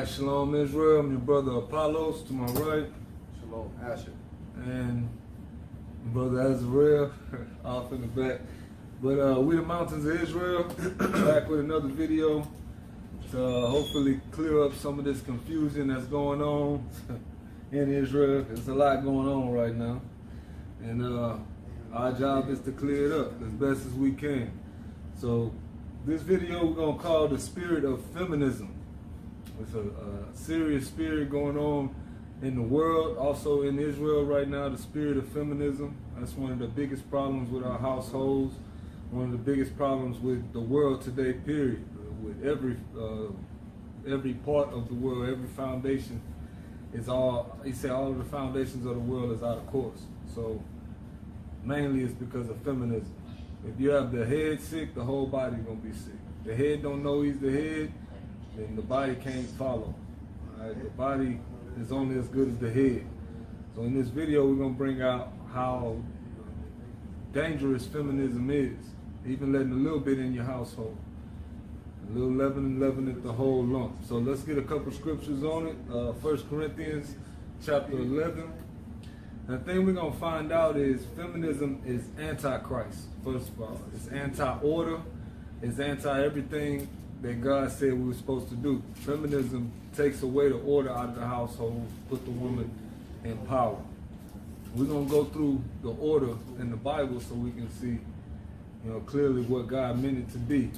right, Shalom Israel. I'm your brother Apollos to my right. Shalom Asher. And brother Azrael off in the back. But we the Mountains of Israel, back with another video to hopefully clear up some of this confusion that's going on in Israel. There's a lot going on right now. And our job is to clear it up as best as we can. So this video we're going to call the Spirit of Feminism. It's a serious spirit going on in the world, also in Israel right now, the spirit of feminism. That's one of the biggest problems with our households, one of the biggest problems with the world today, period. With every part of the world, every foundation is all, he said all of the foundations of the world is out of course. So mainly it's because of feminism. If you have the head sick, the whole body gonna be sick. The head don't know he's the head, then the body can't follow. All right? The body is only as good as the head. So in this video, we're gonna bring out how dangerous feminism is, even letting a little bit in your household. A little leaven it the whole lump. So let's get a couple scriptures on it. 1 Corinthians chapter 11. The thing we're gonna find out is feminism is anti-Christ. First of all, it's anti-order, it's anti-everything that God said we were supposed to do. Feminism takes away the order out of the household, put the woman in power. We're gonna go through the order in the Bible so we can see, clearly what God meant it to be.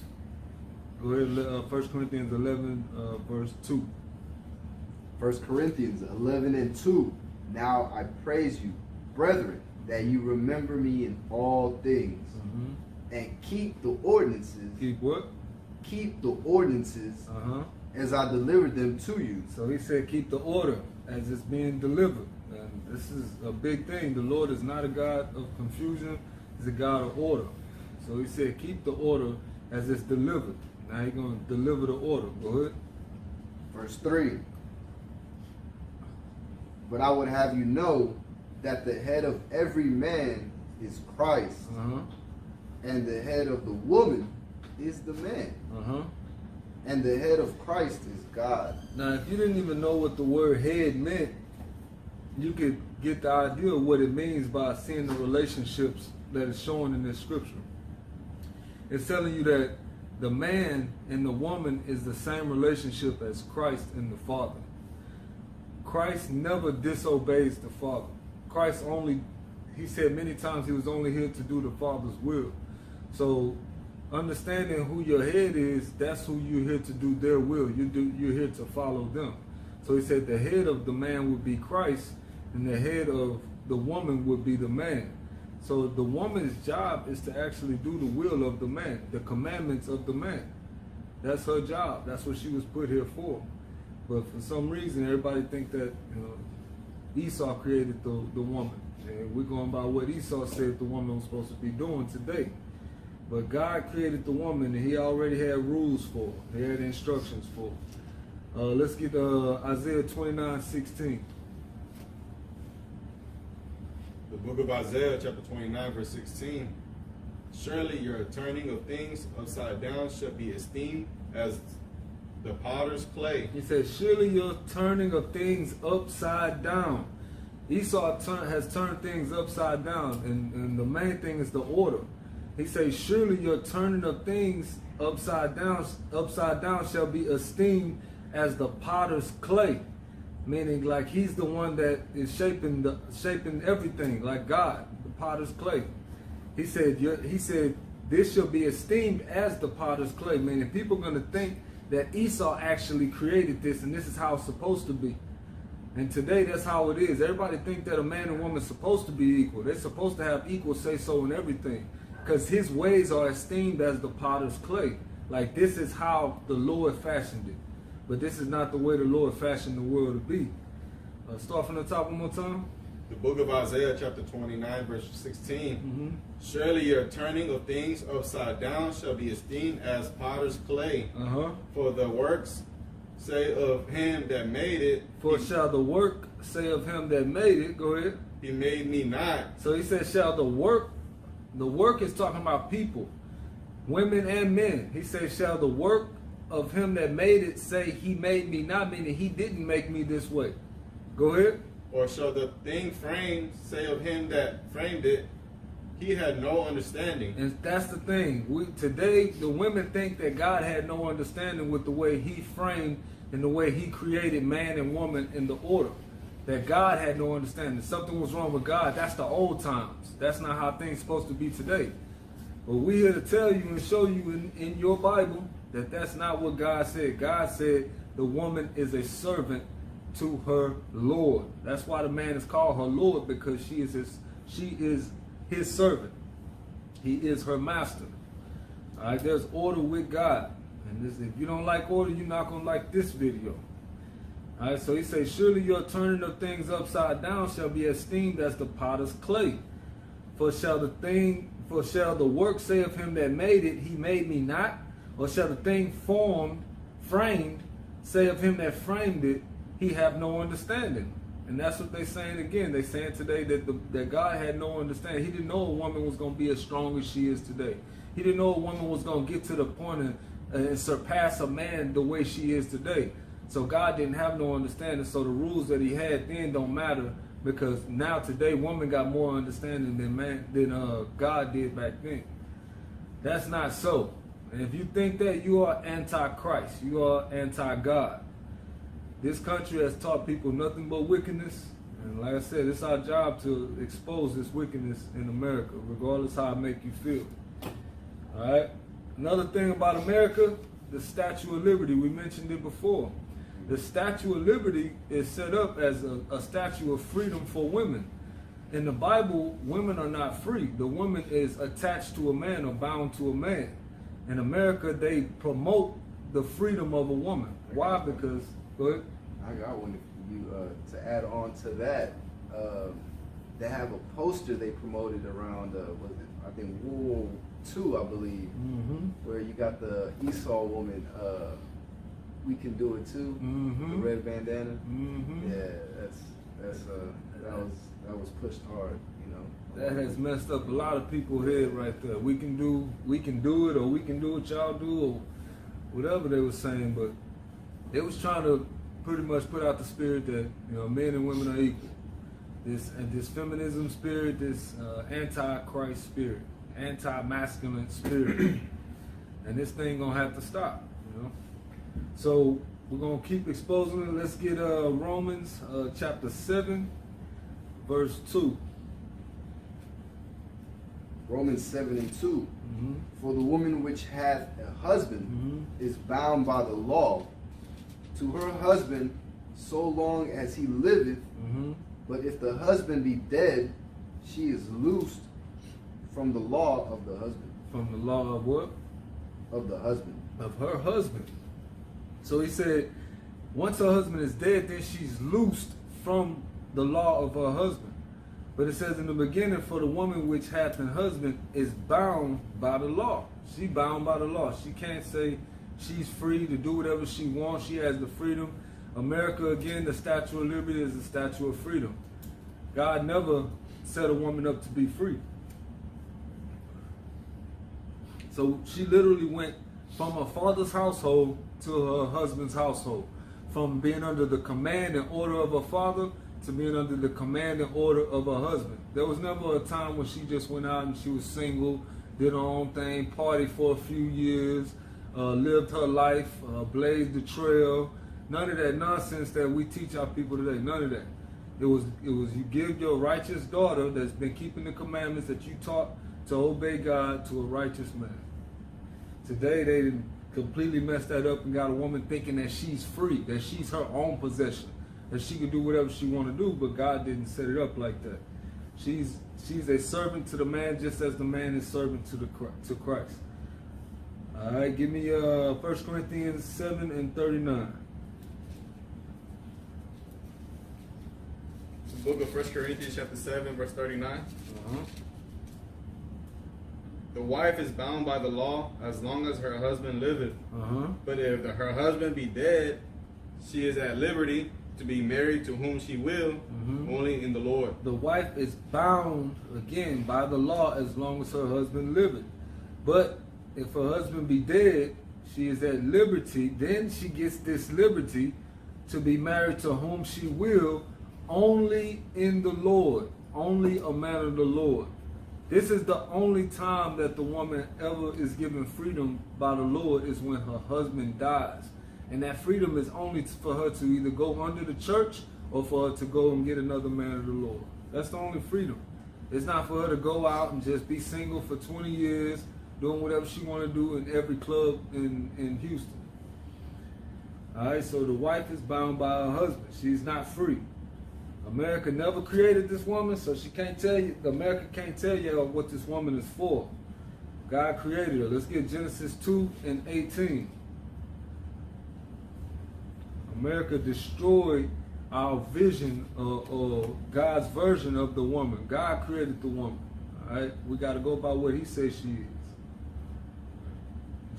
Go ahead, 1 Corinthians 11, verse 2. 1 Corinthians 11 and 2. Now I praise you, brethren, that you remember me in all things, and keep the ordinances. Keep what? Keep the ordinances as I delivered them to you. So he said keep the order as it's being delivered. And this is a big thing. The Lord is not a God of confusion, he's a God of order. So he said keep the order as it's delivered. Now he's going to deliver the order. Go ahead. Verse 3. But I would have you know that the head of every man is Christ, and the head of the woman is the man, and the head of Christ is God. Now, if you didn't even know what the word head meant, you could get the idea of what it means by seeing the relationships that is shown in this scripture. It's telling you that the man and the woman is the same relationship as Christ and the Father. Christ never disobeys the Father. Christ only, he said many times he was only here to do the Father's will. So understanding who your head is, that's who you're here to do their will. You're here to follow them. So he said the head of the man would be Christ, and the head of the woman would be the man. So the woman's job is to actually do the will of the man, the commandments of the man. That's her job. That's what she was put here for. But for some reason, everybody think that Esau created the woman. And we're going by what Esau said the woman was supposed to be doing today. But God created the woman, and he already had rules for her. He had instructions for her. Let's get Isaiah 29:16. The book of Isaiah, chapter 29, verse 16. Surely your turning of things upside down shall be esteemed as the potter's clay. He said, surely your turning of things upside down. Esau has turned things upside down, and the main thing is the order. He says, surely your turning of things upside down shall be esteemed as the potter's clay. Meaning like he's the one that is shaping everything, like God, the potter's clay. He said this shall be esteemed as the potter's clay. Meaning people are going to think that Esau actually created this, and this is how it's supposed to be. And today, that's how it is. Everybody think that a man and woman is supposed to be equal. They're supposed to have equal say-so in everything, because his ways are esteemed as the potter's clay. Like this is how the Lord fashioned it. But this is not the way the Lord fashioned the world to be. Start from the top one more time. The book of Isaiah, chapter 29, verse 16. Surely your turning of things upside down shall be esteemed as potter's clay. For the works say of him that made it. For shall the work say of him that made it. Go ahead. He made me not. So he says, shall the work is talking about people, women and men. He says, shall the work of him that made it say he made me not, meaning he didn't make me this way? Go ahead. Or shall the thing framed say of him that framed it, he had no understanding? And that's the thing. Today, the women think that God had no understanding with the way he framed and the way he created man and woman in the order. That God had no understanding. Something was wrong with God. That's the old times. That's not how things supposed to be today. But we're here to tell you and show you in your Bible that that's not what God said. God said the woman is a servant to her Lord. That's why the man is called her Lord, because she is his servant. He is her master. All right, there's order with God. And if you don't like order, you're not going to like this video. All right, so he says, surely your turning of things upside down shall be esteemed as the potter's clay. For shall the work say of him that made it, he made me not? Or shall the thing framed, say of him that framed it, he have no understanding? And that's what they're saying again. They're saying today that God had no understanding. He didn't know a woman was going to be as strong as she is today. He didn't know a woman was going to get to the point and surpass a man the way she is today. So God didn't have no understanding. So the rules that he had then don't matter, because now today women got more understanding than God did back then. That's not so. And if you think that, you are anti-Christ. You are anti-God. This country has taught people nothing but wickedness. And like I said, it's our job to expose this wickedness in America, regardless how it make you feel. All right? Another thing about America, the Statue of Liberty. We mentioned it before. The Statue of Liberty is set up as a statue of freedom for women. In the Bible, women are not free. The woman is attached to a man or bound to a man. In America, they promote the freedom of a woman. Why? Because, go ahead. I got one for you to add on to that. They have a poster they promoted around, I think World War II, I believe, where you got the Esau woman, we can do it too. The red bandana. Yeah, that was pushed hard. You know, that has messed up a lot of people's head right there. We can do it, or we can do what y'all do, or whatever they were saying. But they was trying to pretty much put out the spirit that, you know, men and women are equal. This feminism spirit, this anti-Christ spirit, anti-masculine spirit, and this thing gonna have to stop. You know. So we're going to keep exposing it. Let's get Romans chapter 7, verse 2. Romans 7 and 2. For the woman which hath a husband is bound by the law to her husband so long as he liveth. But if the husband be dead, she is loosed from the law of the husband. From the law of what? Of the husband. Of her husband. So he said, once her husband is dead, then she's loosed from the law of her husband. But it says in the beginning, for the woman which hath an husband is bound by the law. She bound by the law. She can't say she's free to do whatever she wants. She has the freedom. America, again, the Statue of Liberty is the Statue of Freedom. God never set a woman up to be free. So she literally went from her father's household to her husband's household. From being under the command and order of her father to being under the command and order of her husband. There was never a time when she just went out and she was single, did her own thing, partied for a few years, lived her life, blazed the trail. None of that nonsense that we teach our people today. None of that. It was you give your righteous daughter that's been keeping the commandments that you taught to obey God to a righteous man. Today they didn't completely messed that up and got a woman thinking that she's free, that she's her own possession, that she can do whatever she want to do, but God didn't set it up like that. She's a servant to the man just as the man is servant to Christ. All right, give me 1 Corinthians 7 and 39. The book of 1 Corinthians chapter 7, verse 39. The wife is bound by the law as long as her husband liveth. But if her husband be dead, she is at liberty to be married to whom she will, only in the Lord. The wife is bound, again, by the law as long as her husband liveth. But if her husband be dead, She is at liberty. Then she gets this liberty to be married to whom she will, only in the Lord, only a man of the Lord. This is the only time that the woman ever is given freedom by the Lord, is when her husband dies. And that freedom is only for her to either go under the church or for her to go and get another man of the Lord. That's the only freedom. It's not for her to go out and just be single for 20 years, doing whatever she want to do in every club in Houston. All right, so the wife is bound by her husband. She's not free. America never created this woman, so she can't tell you, America can't tell you what this woman is for. God created her. Let's get Genesis 2:18. America destroyed our vision or God's version of the woman. God created the woman. All right, we got to go by what he says she is.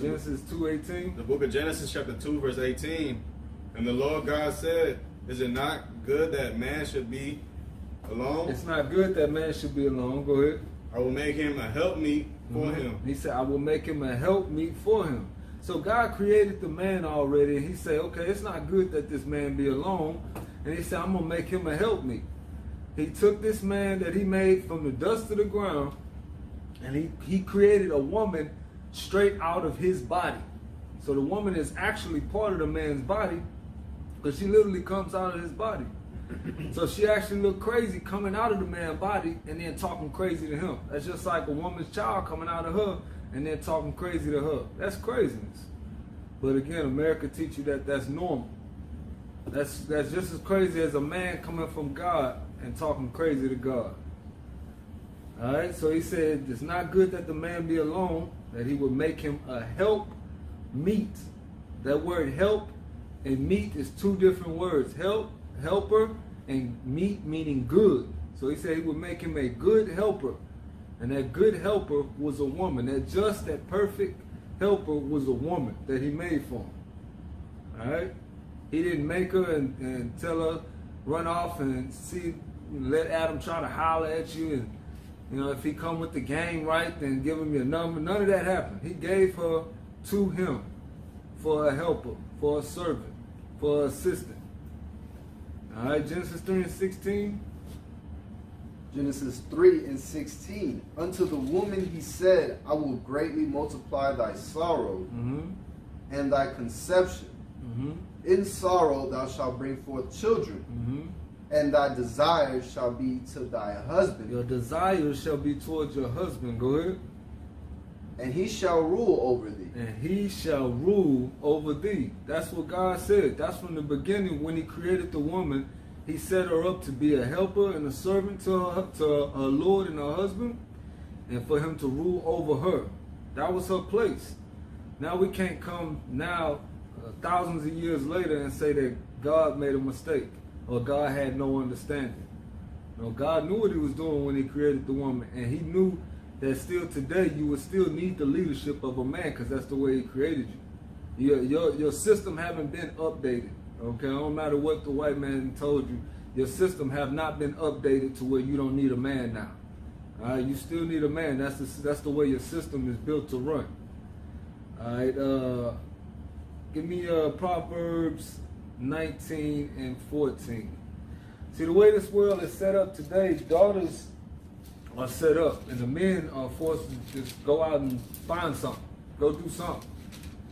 Genesis 2:18. The book of Genesis chapter 2 verse 18. And the Lord God said, is it not good that man should be alone? It's not good that man should be alone. Go ahead. I will make him a helpmeet for him. He said, I will make him a helpmeet for him. So God created the man already, and he said, okay, it's not good that this man be alone. And he said, I'm going to make him a helpmeet. He took this man that he made from the dust of the ground, and he created a woman straight out of his body. So the woman is actually part of the man's body, because she literally comes out of his body. So she actually looked crazy coming out of the man's body and then talking crazy to him. That's just like a woman's child coming out of her and then talking crazy to her. That's craziness. But again, America teach you that that's normal. That's just as crazy as a man coming from God and talking crazy to God. All right, so he said, it's not good that the man be alone, that he would make him a help meet. That word help and meet is two different words. Help, helper, and meet meaning good. So he said he would make him a good helper. And that good helper was a woman. That perfect helper was a woman that he made for him. All right? He didn't make her and tell her, run off and let Adam try to holler at you. And, if he come with the game right, then give him your number. None of that happened. He gave her to him for a helper, for a servant, for an assistant. All right, Genesis 3:16. Genesis 3:16. Unto the woman he said, I will greatly multiply thy sorrow and thy conception. In sorrow thou shalt bring forth children, and thy desires shall be to thy husband. Your desires shall be towards your husband. Go ahead. And he shall rule over thee. And he shall rule over thee. That's what God said. That's from the beginning when he created the woman. He set her up to be a helper and a servant to her Lord and her husband, and for him to rule over her. That was her place. Now we can't come now, thousands of years later, and say that God made a mistake or God had no understanding. No, God knew what he was doing when he created the woman, and he knew that still today you would still need the leadership of a man, because that's the way he created you. Your system haven't been updated. Okay, no matter what the white man told you, your system have not been updated to where you don't need a man now. All right, you still need a man. That's the way your system is built to run. All right, give me Proverbs 19:14. See, the way this world is set up today, daughters are set up, and the men are forced to just go out and find something, go do something.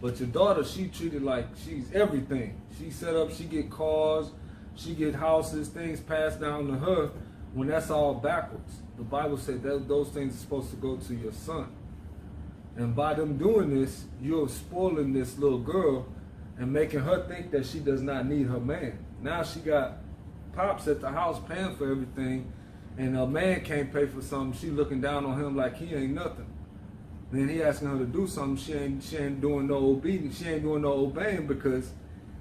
But your daughter, she treated like she's everything. She set up, she get cars, she get houses, things passed down to her, when that's all backwards. The Bible said that those things are supposed to go to your son. And by them doing this, you're spoiling this little girl and making her think that she does not need her man. Now she got pops at the house paying for everything, and a man can't pay for something. She looking down on him like he ain't nothing. Then he asking her to do something, she ain't doing no obedience, she ain't doing no obeying, because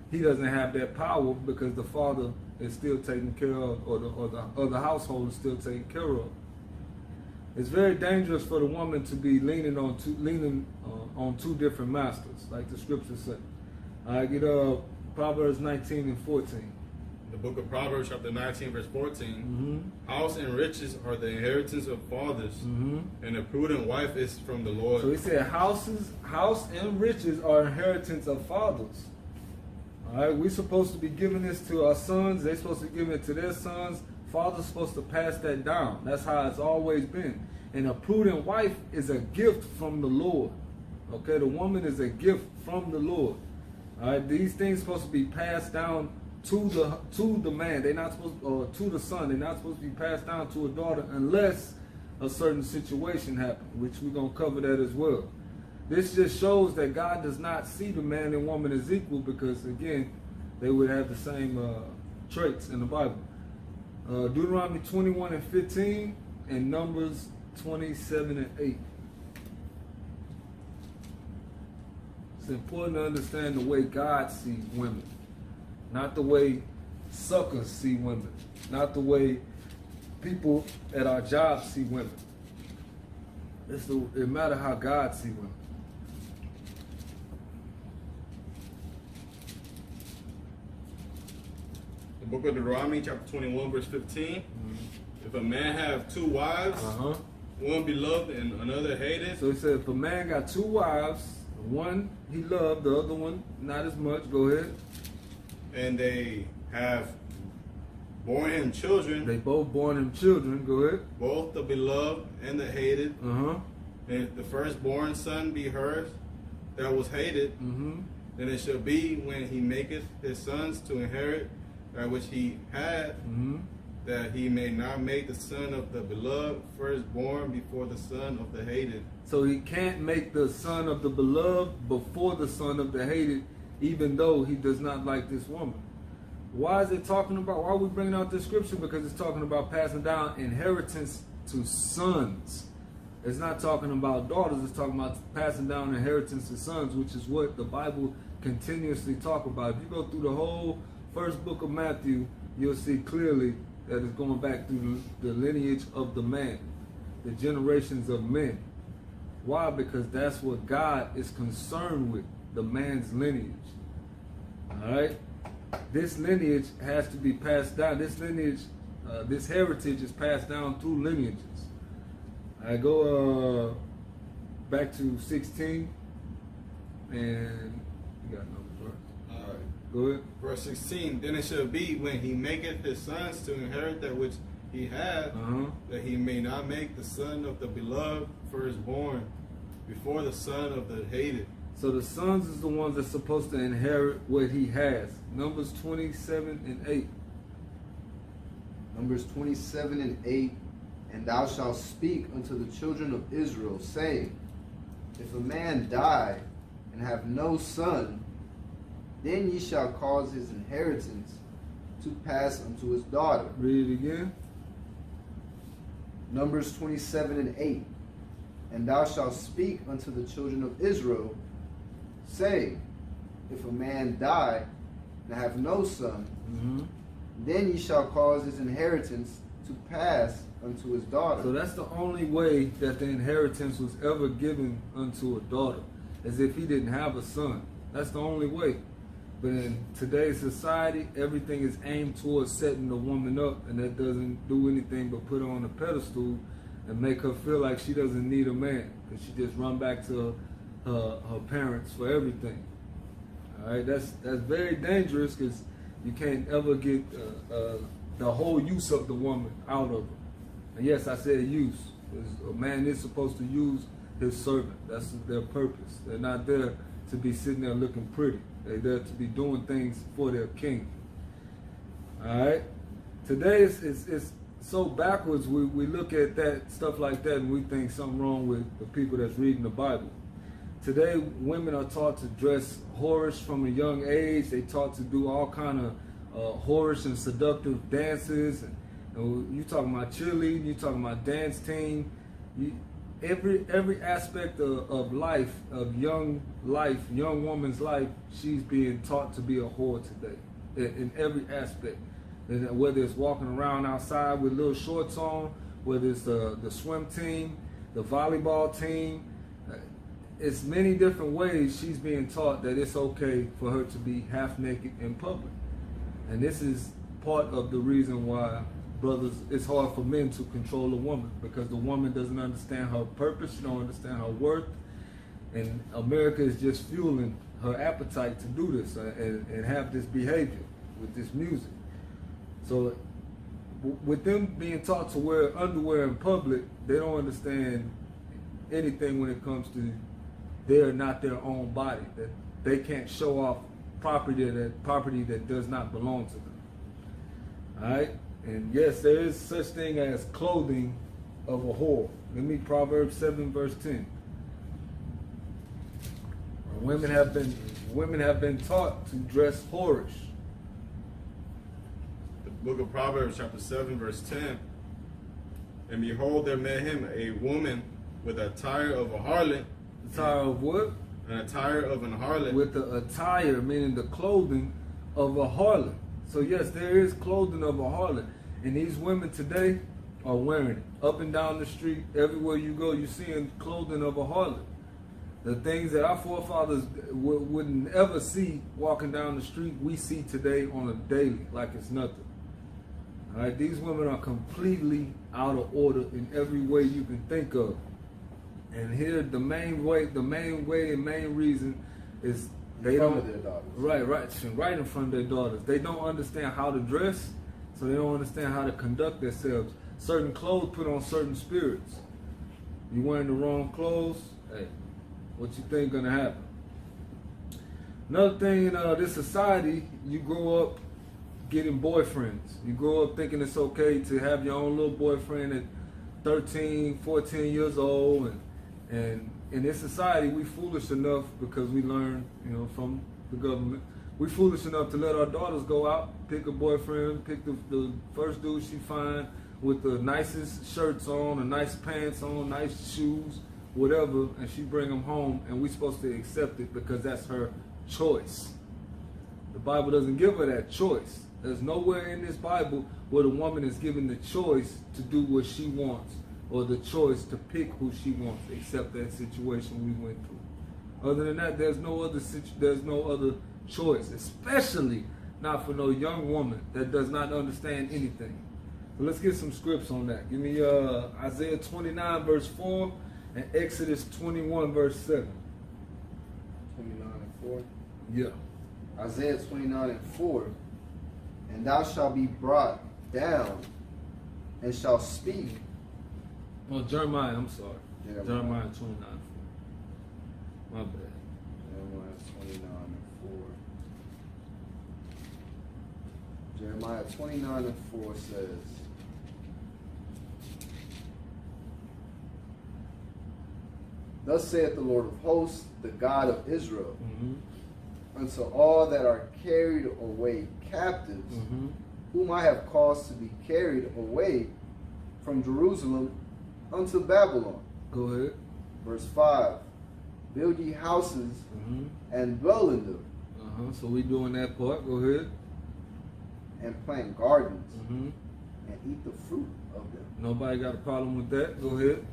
he doesn't have that power, because the father is still taken care of, or the household is still taken care of. It's very dangerous for the woman to be leaning on two different masters, like the scriptures say. I get Proverbs 19:14. The book of Proverbs, chapter 19, verse 14. House and riches are the inheritance of fathers, and a prudent wife is from the Lord. So he said, house and riches are inheritance of fathers. All right, we're supposed to be giving this to our sons. They're supposed to be giving it to their sons. Father's supposed to pass that down. That's how it's always been. And a prudent wife is a gift from the Lord. Okay, the woman is a gift from the Lord. All right, these things are supposed to be passed down to the man. They're not supposed, or to the son. They're not supposed to be passed down to a daughter unless a certain situation happens, which we're gonna cover that as well. This just shows that God does not see the man and woman as equal, because again, they would have the same traits in the Bible. Deuteronomy 21 and 15 and Numbers 27 and 8. It's important to understand the way God sees women, not the way suckers see women, not the way people at our jobs see women. It matters how God sees women. The book of Deuteronomy, chapter 21, verse 15. If a man have two wives, one beloved and another hated. So he said, if a man got two wives, one he loved, the other one not as much. Go ahead. And they have born him children. They both born him children. Go ahead. Both the beloved and the hated. And if the firstborn son be hers that was hated, then it shall be when he maketh his sons to inherit that which he had, that he may not make the son of the beloved firstborn before the son of the hated. So he can't make the son of the beloved before the son of the hated, even though he does not like this woman. Why is it talking about, why are we bringing out this scripture? Because it's talking about passing down inheritance to sons. It's not talking about daughters, it's talking about passing down inheritance to sons, which is what the Bible continuously talk about. If you go through the whole first book of Matthew, you'll see clearly that it's going back through the lineage of the man, the generations of men. Why? Because that's what God is concerned with, the man's lineage. All right? This lineage has to be passed down. This lineage, this heritage is passed down through lineages. I go back to 16, and you got numbers, right? All right. Go ahead. Verse 16, then it shall be when he maketh his sons to inherit that which he had, that he may not make the son of the beloved firstborn before the son of the hated. So the sons is the ones that's supposed to inherit what he has. Numbers 27 and 8. Numbers 27 and 8. And thou shalt speak unto the children of Israel, saying, if a man die and have no son, then ye shall cause his inheritance to pass unto his daughter. Read it again. Numbers 27 and 8. And thou shalt speak unto the children of Israel, saying, if a man die and have no son, then ye shall cause his inheritance to pass unto his daughter. So that's the only way that the inheritance was ever given unto a daughter, as if he didn't have a son. That's the only way. But in today's society, everything is aimed towards setting the woman up, and that doesn't do anything but put her on a pedestal and make her feel like she doesn't need a man, because she just run back to her parents for everything. All right, that's very dangerous, because you can't ever get the whole use of the woman out of her. And yes, I said use. A man is supposed to use his servant. That's their purpose. They're not there to be sitting there looking pretty. They're there to be doing things for their king. All right. Today it's so backwards. We look at that stuff like that and we think something wrong with the people that's reading the Bible. Today, women are taught to dress whorish from a young age. They taught to do all kind of whorish and seductive dances. And you talking about cheerleading, you talking about dance team. Every aspect of life, of young woman's life, she's being taught to be a whore today. In every aspect. And whether it's walking around outside with little shorts on, whether it's the swim team, the volleyball team, it's many different ways she's being taught that it's okay for her to be half naked in public. And this is part of the reason why brothers, it's hard for men to control a woman, because the woman doesn't understand her purpose, she don't understand her worth, and America is just fueling her appetite to do this and have this behavior with this music. So with them being taught to wear underwear in public, they don't understand anything when it comes to they're not their own body, that they can't show off property that does not belong to them. All right? And yes, there is such thing as clothing of a whore. Let me Proverbs 7 verse 10. Women have been taught to dress whorish. The book of Proverbs chapter 7 verse 10. And behold, there met him a woman with attire of a harlot. Attire of what? An attire of an harlot. With the attire, meaning the clothing of a harlot. So yes, there is clothing of a harlot. And these women today are wearing it. Up and down the street, everywhere you go, you're seeing clothing of a harlot. The things that our forefathers wouldn't ever see walking down the street, we see today on a daily, like it's nothing. All right, these women are completely out of order in every way you can think of. And here, the main reason is they don't. Right in front of their daughters. They don't understand how to dress, so they don't understand how to conduct themselves. Certain clothes put on certain spirits. You wearing the wrong clothes, hey, what you think gonna happen? Another thing in this society, you grow up getting boyfriends. You grow up thinking it's okay to have your own little boyfriend at 13, 14 years old, and in this society, we foolish enough, because we learn, from the government, we foolish enough to let our daughters go out, pick a boyfriend, pick the first dude she find with the nicest shirts on, the nice pants on, nice shoes, whatever, and she bring them home, and we supposed to accept it because that's her choice. The Bible doesn't give her that choice. There's nowhere in this Bible where the woman is given the choice to do what she wants, or the choice to pick who she wants, except that situation we went through. Other than that, there's no other choice, especially not for no young woman that does not understand anything. So let's get some scripts on that. Give me Isaiah 29 verse 4 and Exodus 21 verse 7. 29 and 4? Yeah. Isaiah 29 and 4. And thou shalt be brought down and shalt speak. Oh, Jeremiah, I'm sorry. Jeremiah 29 4. My bad. Jeremiah 29 and 4. Jeremiah 29 and 4 says, Thus saith the Lord of hosts, the God of Israel, unto all that are carried away captives, whom I have caused to be carried away from Jerusalem unto Babylon. Go ahead. Verse 5. Build ye houses and dwell in them. So we doing that part. Go ahead. And plant gardens and eat the fruit of them. Nobody got a problem with that. Go ahead.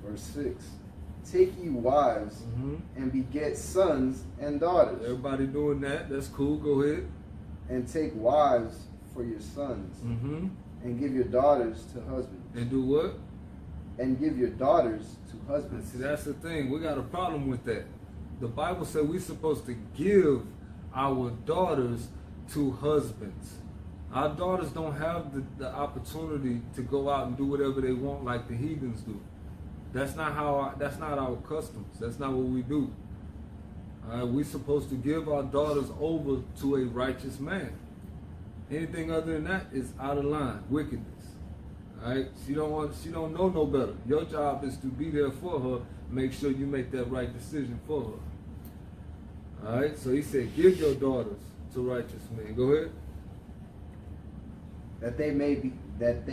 Verse 6. Take ye wives and beget sons and daughters. Everybody doing that. That's cool. Go ahead. And take wives for your sons and give your daughters to husbands. And do what? And give your daughters to husbands. See, that's the thing. We got a problem with that. The Bible said we're supposed to give our daughters to husbands. Our daughters don't have the opportunity to go out and do whatever they want like the heathens do. That's not our customs. That's not what we do. We're supposed to give our daughters over to a righteous man. Anything other than that is out of line, wickedness. All right, she don't know no better. Your job is to be there for her. Make sure you make that right decision for her. All right, so he said, give your daughters to righteous men. Go ahead. That they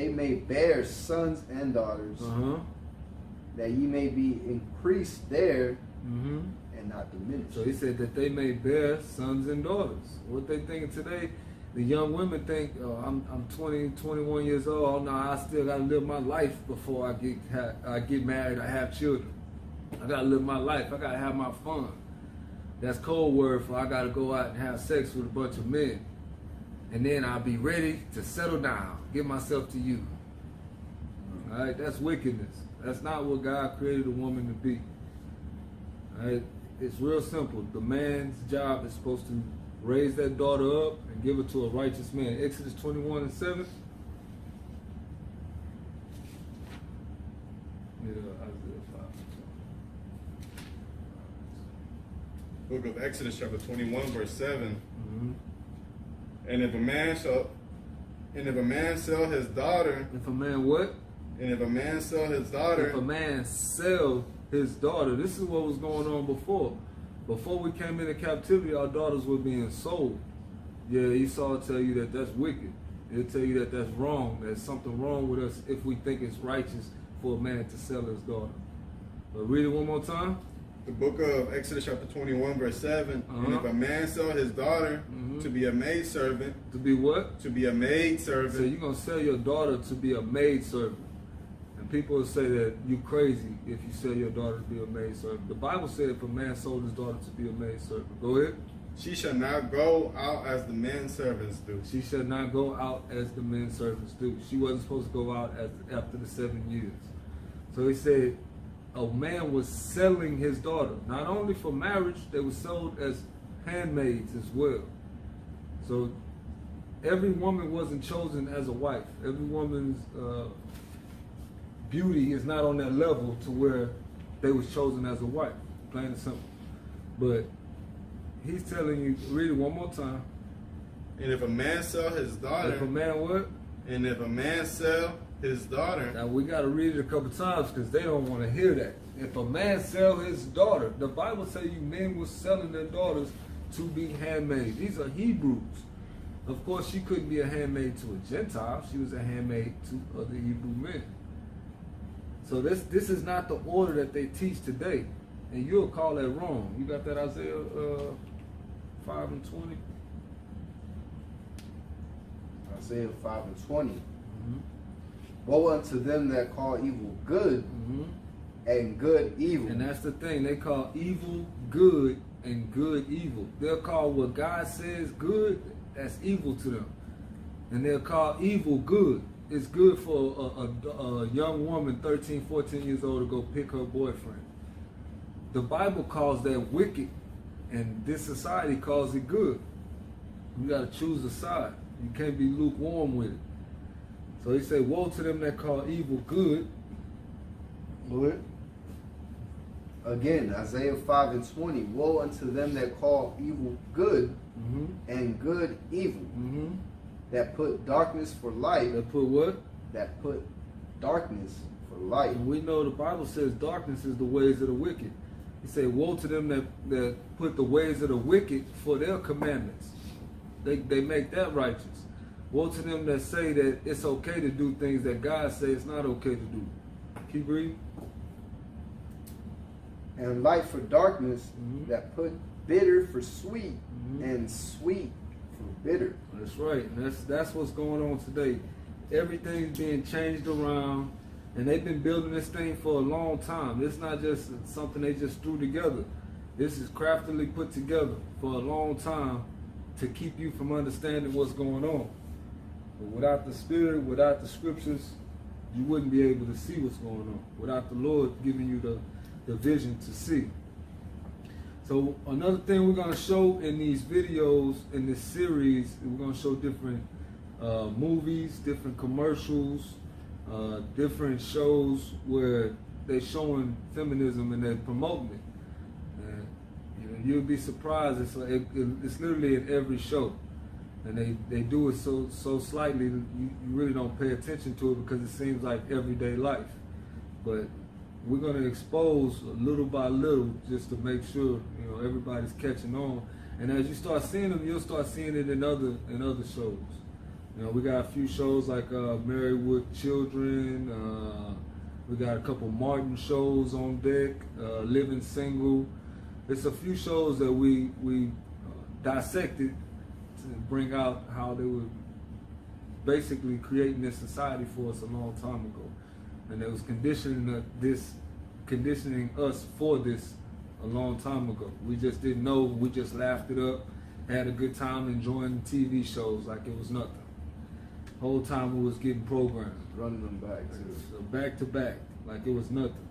may bear sons and daughters. That ye may be increased there and not diminished. So he said that they may bear sons and daughters. What they thinking today? The young women think, oh, I'm 20, 21 years old. Oh, no, I still got to live my life before I get married. I have children. I got to live my life. I got to have my fun. That's code word for I got to go out and have sex with a bunch of men. and then I'll be ready to settle down, give myself to you. All right, that's wickedness. That's not what God created a woman to be. All right, it's real simple. The man's job is supposed to raise that daughter up and give her to a righteous man. Exodus 21:7. Book of Exodus chapter 21 verse 7. Mm-hmm. And if a man sell his daughter. If a man what? And if a man sell his daughter. If a man sell his daughter. This is what was going on before. Before we came into captivity, our daughters were being sold. Yeah, Esau will tell you that that's wicked. He'll tell you that that's wrong. There's something wrong with us if we think it's righteous for a man to sell his daughter. But read it one more time. The book of Exodus chapter 21 verse 7. And if a man sell his daughter to be a maidservant. To be what? To be a maidservant. So you're going to sell your daughter to be a maidservant. And people will say that you crazy if you sell your daughter to be a maidservant. The Bible said if a man sold his daughter to be a maidservant. Go ahead. She shall not go out as the men servants do. She shall not go out as the men servants do. She wasn't supposed to go out after the 7 years. So he said a man was selling his daughter. Not only for marriage, they were sold as handmaids as well. So every woman wasn't chosen as a wife. Every woman's beauty is not on that level to where they was chosen as a wife. Plain and simple. But he's telling you, read it one more time. And if a man sell his daughter. If a man what? And if a man sell his daughter. Now we got to read it a couple times because they don't want to hear that. If a man sell his daughter, the Bible says you men were selling their daughters to be handmaids. These are Hebrews. Of course, she couldn't be a handmaid to a Gentile. She was a handmaid to other Hebrew men. So this is not the order that they teach today. And you'll call that wrong. You got that Isaiah 5:20? Isaiah 5:20. Woe unto them that call evil good and good evil. And that's the thing. They call evil good and good evil. They'll call what God says good, that's evil to them. And they'll call evil good. It's good for a young woman, 13, 14 years old, to go pick her boyfriend. The Bible calls that wicked, and this society calls it good. You got to choose a side. You can't be lukewarm with it. So he said, woe to them that call evil good. What? Again, Isaiah 5:20. Woe unto them that call evil good and good evil. That put darkness for light. That put what? That put darkness for light. And we know the Bible says darkness is the ways of the wicked. He said, woe to them that put the ways of the wicked for their commandments. They make that righteous. Woe to them that say that it's okay to do things that God says it's not okay to do. Keep reading. And light for darkness, that put bitter for sweet and sweet for bitter. That's right. And that's what's going on today. Everything's being changed around, and they've been building this thing for a long time. It's not just something they just threw together. This is craftily put together for a long time to keep you from understanding what's going on. But without the Spirit, without the Scriptures, you wouldn't be able to see what's going on. Without the Lord giving you the vision to see. So another thing we're going to show in these videos, in this series, we're going to show different movies, different commercials, different shows where they're showing feminism and they're promoting it. And you'll be surprised. It's literally in every show. And they do it so slightly you really don't pay attention to it because it seems like everyday life. But we're going to expose little by little just to make sure everybody's catching on. And as you start seeing them, you'll start seeing it in other shows. We got a few shows like Married with Children. We got a couple Martin shows on deck. Living Single. It's a few shows that we dissected to bring out how they were basically creating this society for us a long time ago. And it was conditioning us for this a long time ago. We just didn't know. We just laughed it up. had a good time enjoying TV shows like it was nothing. Whole time we was getting programs. Running them back too. So back to back, like it was nothing.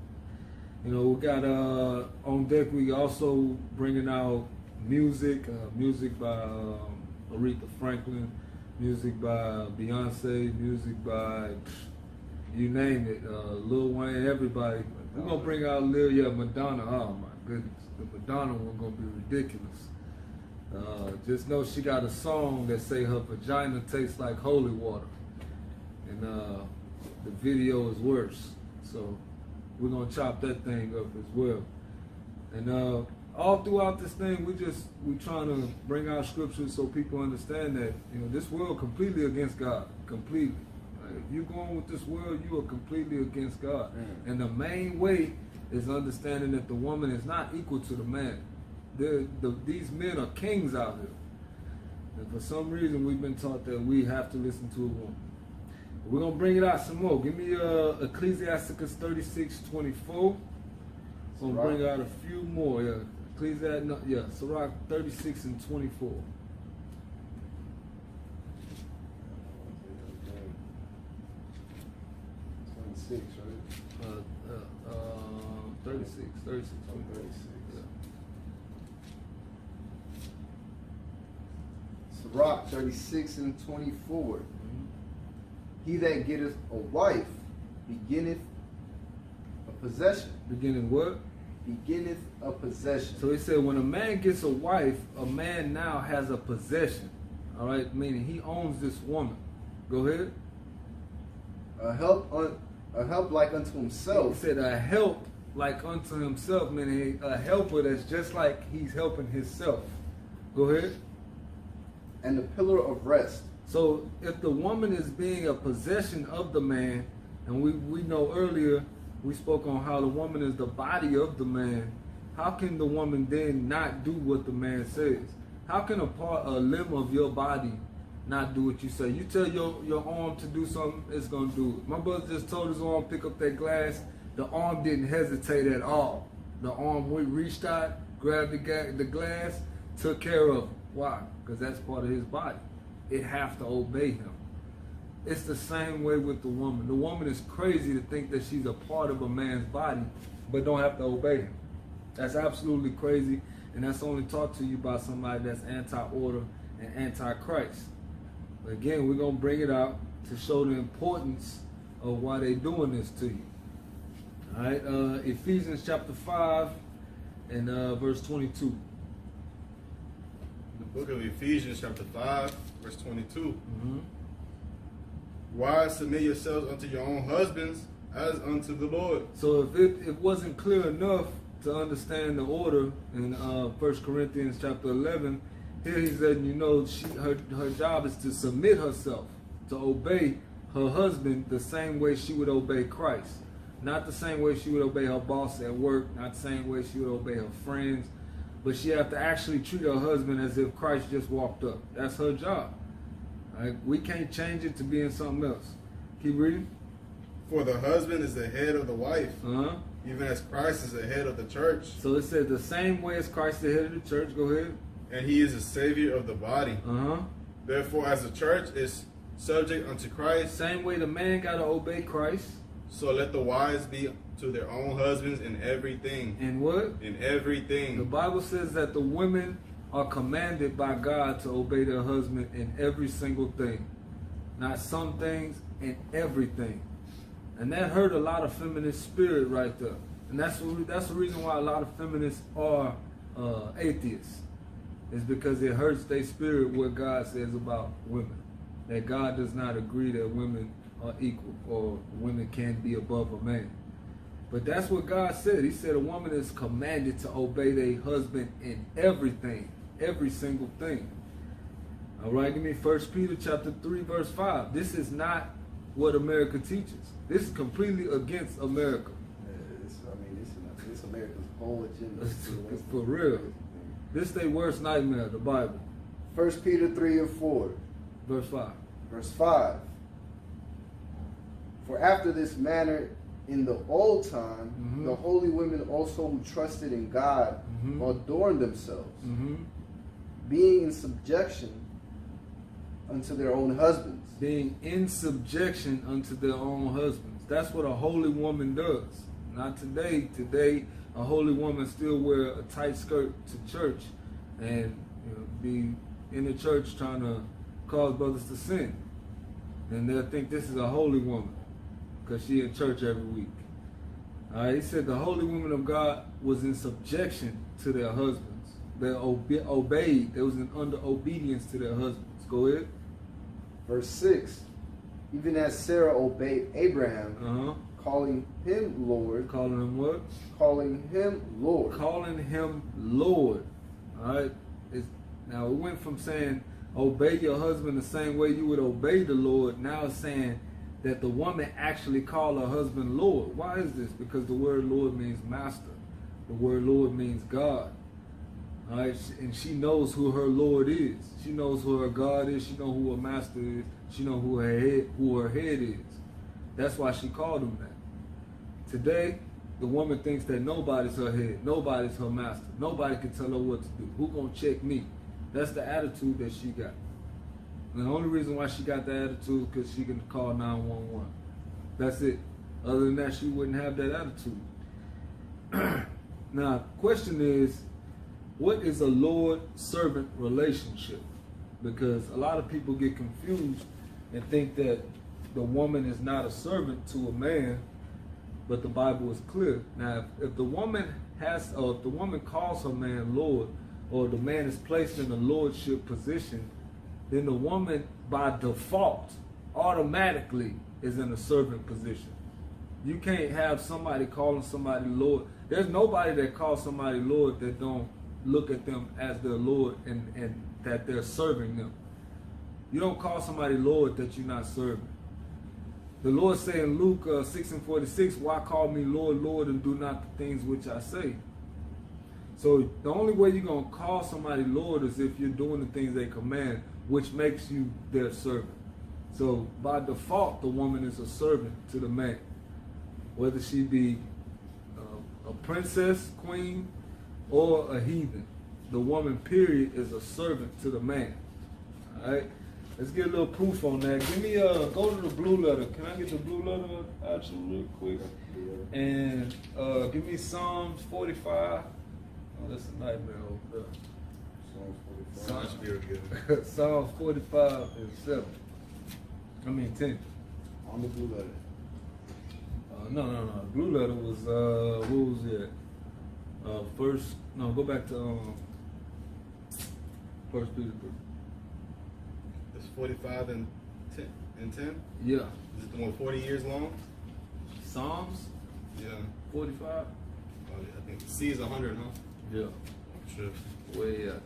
You know, we got on deck, we also bringing out music by Aretha Franklin, music by Beyonce, music by, you name it, Lil Wayne, everybody. We're going to bring out Madonna. Oh my goodness, the Madonna one going to be ridiculous. Just know she got a song that say her vagina tastes like holy water. And the video is worse. So we're going to chop that thing up as well. And all throughout this thing, we trying to bring out scriptures so people understand that, you know, this world completely against God, completely. Like, if you're going with this world, you are completely against God. And the main way is understanding that the woman is not equal to the man. These men are kings out here. And for some reason, we've been taught that we have to listen to a woman. We're going to bring it out some more. Give me Ecclesiasticus 36:24. We'll bring out a few more. Yeah. Sirach 36 and 24. 26, right? 36. Oh, 36. Yeah. Sirach 36 and 24. He that getteth a wife beginneth a possession. Beginning what? Beginneth a possession. So he said when a man gets a wife, a man now has a possession. All right? Meaning he owns this woman. Go ahead. A help like unto himself. He said a help like unto himself, meaning a helper that's just like he's helping himself. Go ahead. And the pillar of rest. So if the woman is being a possession of the man, and we know earlier we spoke on how the woman is the body of the man, how can the woman then not do what the man says? How can a limb of your body not do what you say? You tell your arm to do something, it's going to do it. My brother just told his arm pick up that glass. The arm didn't hesitate at all. The arm reached out, grabbed the glass, took care of it. Why? Because that's part of his body. It has to obey him. It's the same way with the woman. The woman is crazy to think that she's a part of a man's body, but don't have to obey him. That's absolutely crazy, and that's only taught to you by somebody that's anti-order and anti-Christ. But again, we're going to bring it out to show the importance of why they're doing this to you. All right, Ephesians chapter 5 and verse 22. The book of Ephesians chapter 5, verse 22. Mm-hmm. Wives, submit yourselves unto your own husbands as unto the Lord. So if it wasn't clear enough to understand the order in 1 Corinthians chapter 11, here he said, you know, her job is to submit herself, to obey her husband the same way she would obey Christ. Not the same way she would obey her boss at work, not the same way she would obey her friends, but she have to actually treat her husband as if Christ just walked up. That's her job. Right? We can't change it to being something else. Keep reading. For the husband is the head of the wife, even as Christ is the head of the church. So it said the same way as Christ the head of the church. Go ahead. And he is the savior of the body. Therefore, as the church is subject unto Christ, same way the man got to obey Christ, so let the wives be to their own husbands in everything. In what? In everything. The Bible says that the women are commanded by God to obey their husband in every single thing. Not some things, in everything. And that hurt a lot of feminist spirit right there. And that's the reason why a lot of feminists are atheists. It's because it hurts their spirit what God says about women. That God does not agree that women are equal or women can be above a man. But that's what God said. He said a woman is commanded to obey their husband in everything. Every single thing. All right, give me 1 Peter chapter 3, verse 5. This is not what America teaches. This is completely against America. This America's whole agenda. For real. This is their worst nightmare, the Bible. 1 Peter 3 and 4. Verse 5. Verse 5. For after this manner in the old time, the holy women also who trusted in God adorned themselves, being in subjection unto their own husbands. Being in subjection unto their own husbands. That's what a holy woman does. Not today. Today, a holy woman still wear a tight skirt to church and be in the church trying to cause brothers to sin. And they'll think this is a holy woman because she in church every week. All right, he said the holy women of God was in subjection to their husbands. They obeyed. They was under obedience to their husbands. Go ahead. Verse 6, even as Sarah obeyed Abraham, calling him Lord. Calling him what? Calling him Lord. Calling him Lord. All right. Now it went from saying obey your husband the same way you would obey the Lord. Now it's saying that the woman actually called her husband Lord. Why is this? Because the word Lord means master. The word Lord means God. All right, and she knows who her Lord is. She knows who her God is. She knows who her master is. She knows who her head is. That's why she called him that. Today, the woman thinks that nobody's her head. Nobody's her master. Nobody can tell her what to do. Who gonna check me? That's the attitude that she got. And the only reason why she got that attitude is because she can call 911. That's it. Other than that, she wouldn't have that attitude. Now, the question is, what is a Lord-servant relationship? Because a lot of people get confused and think that the woman is not a servant to a man, but the Bible is clear. Now, if the woman calls her man Lord, or the man is placed in a lordship position, then the woman, by default, automatically is in a servant position. You can't have somebody calling somebody Lord. There's nobody that calls somebody Lord that don't look at them as their Lord and that they're serving them. You don't call somebody Lord that you're not serving. The Lord said in Luke 6:46, why call me Lord, Lord, and do not the things which I say? So the only way you're going to call somebody Lord is if you're doing the things they command, which makes you their servant. So by default, the woman is a servant to the man. Whether she be a princess, queen, or a heathen. The woman, period, is a servant to the man. All right? Let's get a little proof on that. Give me go to the blue letter. Can I get the blue letter out you real quick? And give me Psalms 45. Oh, that's a nightmare over there. Psalms 45. Psalms 45 and 7. I mean 10. On the blue letter. No. Blue letter was what was it? Go back to First Peter 3. It's 45 and 10? Yeah. Is it the one 40 years long? Psalms? Yeah. 45? Oh, yeah, I think C is 100, huh? Yeah. Sure. Way out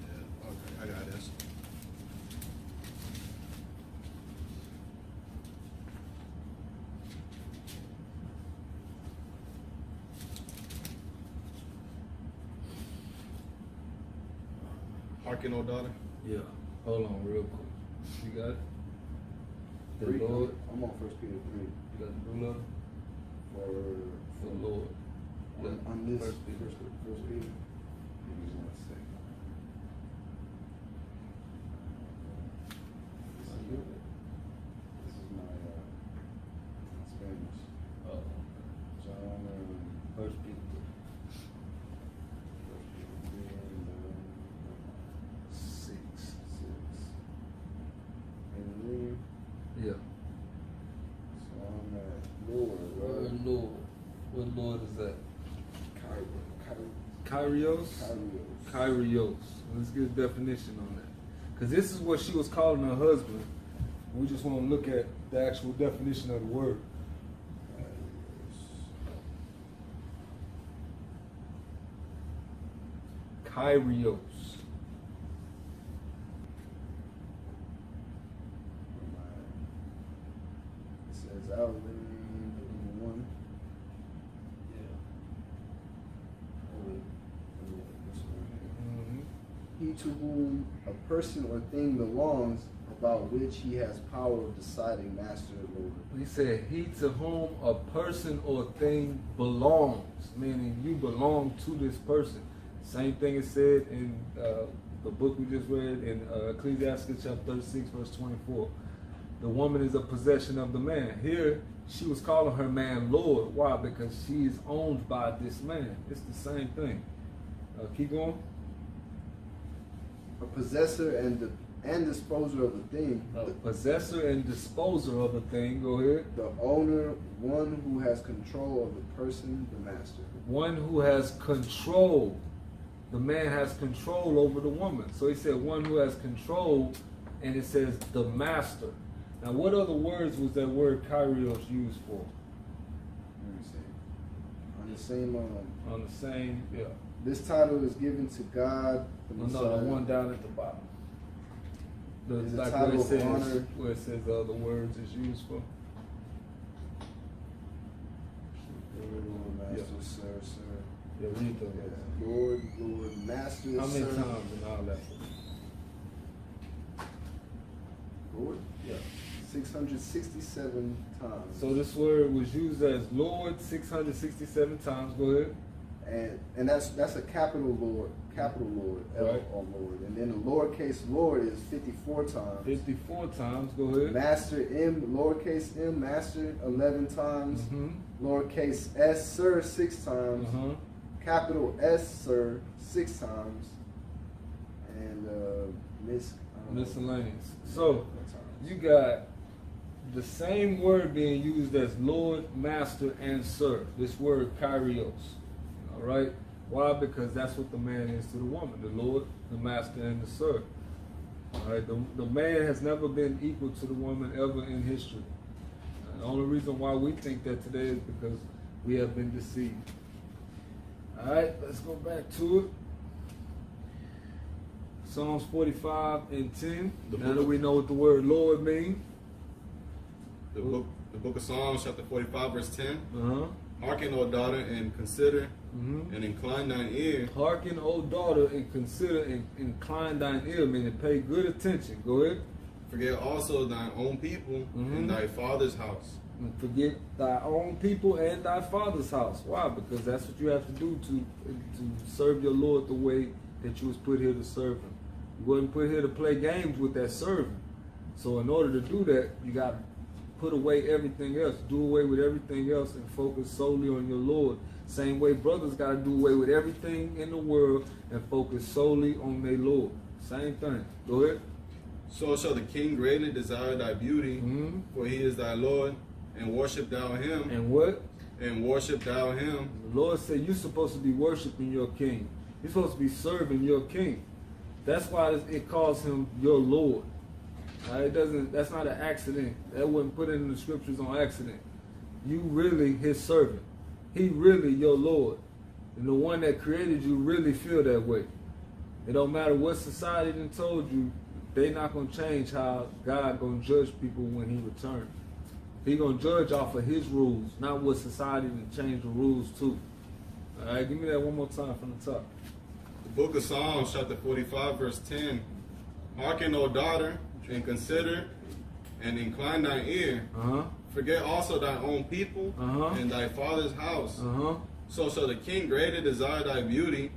Yeah, okay, I got this. Hearken, O daughter. there. Yeah. Hold on real quick. You got it? The 3. Lord. I'm on 1 Peter 3. You got the blue letter? For the Lord. On this First Peter. First Peter. Give me 1 second. This is my Spanish. Oh. John First Peter. 6. 6. And Yeah. so I'm at Lord. Lord. What Lord is that? Kyrios. Kyrios? Kyrios. Let's get a definition on that. Because this is what she was calling her husband. We just want to look at the actual definition of the word. Kyrios. It says out in 1. He to whom a person or thing belongs, about which he has power of deciding, master, Lord. He said, he to whom a person or thing belongs, meaning you belong to this person. Same thing is said in the book we just read in Ecclesiastes chapter 36, verse 24. The woman is a possession of the man. Here, she was calling her man Lord. Why? Because she is owned by this man. It's the same thing. Keep going. A possessor and disposer of a thing. A possessor and disposer of a thing. Go ahead. The owner, one who has control of the person, the master. One who has control. The man has control over the woman. So he said one who has control, and it says the master. Now, what other words was that word Kyrios used for? Let me see. On the same. On the same, yeah. This title is given to God, the Messiah. No, the one down at the bottom. Is like title where it of says, honor. where it says other words is used for. Lord, master, Yeah. sir. Yeah, read those. Yeah. Lord, master, How many sir. times and all that? Lord? Yeah. 667 times. So this word was used as Lord 667 times. Go ahead. And that's a capital Lord, L Right. or Lord. And then the lowercase Lord is 54 times. 54 times. Go ahead. Master M, lowercase m, master 11 times. Mm-hmm. Lowercase s, sir 6 times. Uh-huh. Capital S, sir 6 times. And Miscellaneous. So you got the same word being used as Lord, Master, and Sir. This word Kyrios. All right? Why? Because that's what the man is to the woman. The Lord, the Master, and the Sir. All right? The man has never been equal to the woman ever in history. And the only reason why we think that today is because we have been deceived. All right? Let's go back to it. Psalms 45 and 10. Now that we know what the word Lord means. The book of Psalms, chapter 45, verse 10. Uh-huh. Hearken, O daughter, and consider, and incline thine ear. Hearken, O daughter, and consider, and incline thine ear, meaning pay good attention. Go ahead. Forget also thine own people and thy father's house. And forget thy own people and thy father's house. Why? Because that's what you have to do to serve your Lord the way that you was put here to serve him. You wasn't put here to play games with that serving. So in order to do that, you got to put away everything else, do away with everything else, and focus solely on your Lord. Same way brothers got to do away with everything in the world and focus solely on their Lord. Same thing. Go ahead. So shall the king greatly desire thy beauty, for he is thy Lord, and worship thou him. And what? And worship thou him. The Lord said you're supposed to be worshiping your king. You're supposed to be serving your king. That's why it calls him your Lord. That's not an accident. That wasn't put in the scriptures on accident. You really his servant. He really your Lord. And the one that created you really feel that way. It don't matter what society done told you, they not going to change how God going to judge people when he returns. He going to judge off of his rules, not what society done change the rules to. All right, give me that one more time from the top. The book of Psalms, chapter 45, verse 10. Hearken, O daughter, and consider, and incline thine ear. Forget also thy own people and thy father's house. So shall the king greatly desire thy beauty,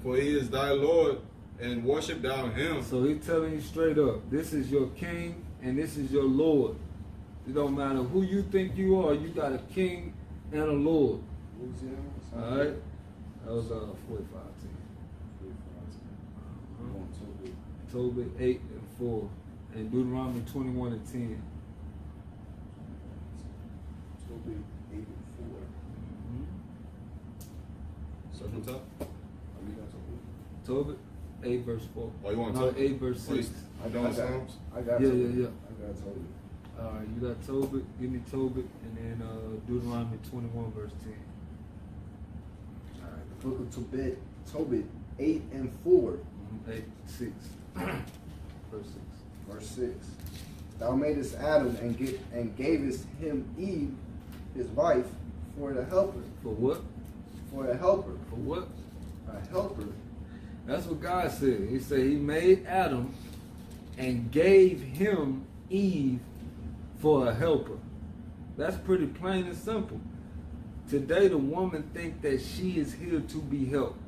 for he is thy Lord, and worship thou him. So he's telling you straight up, this is your king and this is your Lord. It don't matter who you think you are, you got a king and a Lord. All right? That was 45. Tobit 8 and 4. And Deuteronomy 21 and 10. Tobit 8 and 4. Second top? Tobit 8 verse 4. Oh, you want no, Tobit? 8 verse 6. I got Psalms? I got Yeah. I got Tobit. All right, you got Tobit, give me Tobit, and then Deuteronomy 21 verse 10. All right, the book of Tobit 8 and 4. 8, 6. Verse 6. Verse 6. Thou madest Adam and gavest him Eve, his wife, for the helper. For what? For a helper. For what? A helper. That's what God said. He said he made Adam and gave him Eve for a helper. That's pretty plain and simple. Today the woman thinks that she is here to be helped.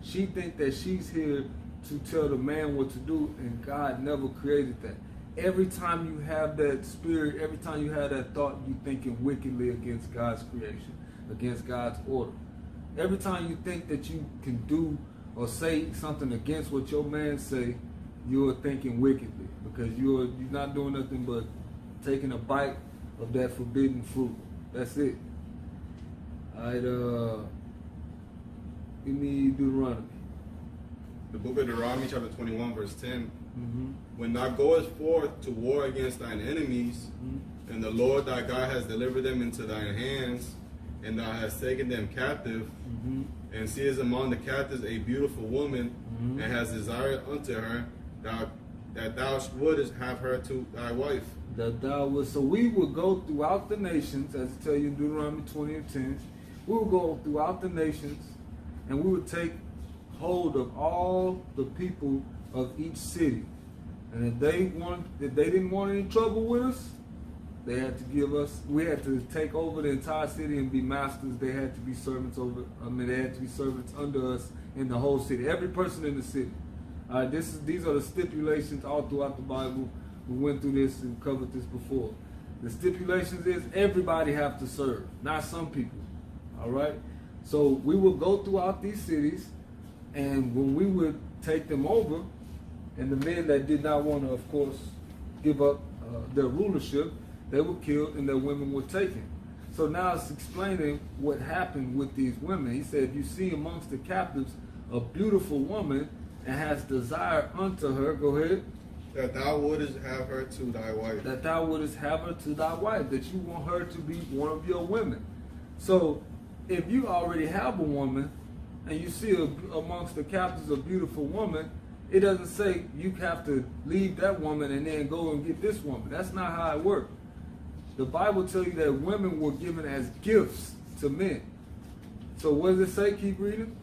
She think that she's here to tell the man what to do, and God never created that. Every time you have that spirit, every time you have that thought, you're thinking wickedly against God's creation, against God's order. Every time you think that you can do or say something against what your man say, you're thinking wickedly, because you're not doing nothing but taking a bite of that forbidden fruit. That's it. All right, give me Deuteronomy. The book of Deuteronomy, chapter 21, verse 10. When thou goest forth to war against thine enemies, and the Lord thy God has delivered them into thine hands, and thou hast taken them captive, and seest among the captives a beautiful woman, and hast desired unto her, that thou wouldest have her to thy wife. That thou would. So we would go throughout the nations, as I tell you in Deuteronomy 20 and 10. We would go throughout the nations, and we would take hold of all the people of each city. And if they didn't want any trouble with us, they had to give us, we had to take over the entire city and be masters. They had to be servants they had to be servants under us in the whole city. Every person in the city. All right, these are the stipulations all throughout the Bible. We went through this and covered this before. The stipulations is everybody have to serve, not some people. All right? So we will go throughout these cities, and when we would take them over, and the men that did not want to, of course, give up their rulership, they were killed and their women were taken. So now it's explaining what happened with these women. He said, if you see amongst the captives a beautiful woman and has desire unto her, go ahead. That thou wouldest have her to thy wife. That thou wouldest have her to thy wife. That you want her to be one of your women. So if you already have a woman and you see amongst the captives a beautiful woman, it doesn't say you have to leave that woman and then go and get this woman. That's not how it works. The Bible tells you that women were given as gifts to men. So what does it say? Keep reading.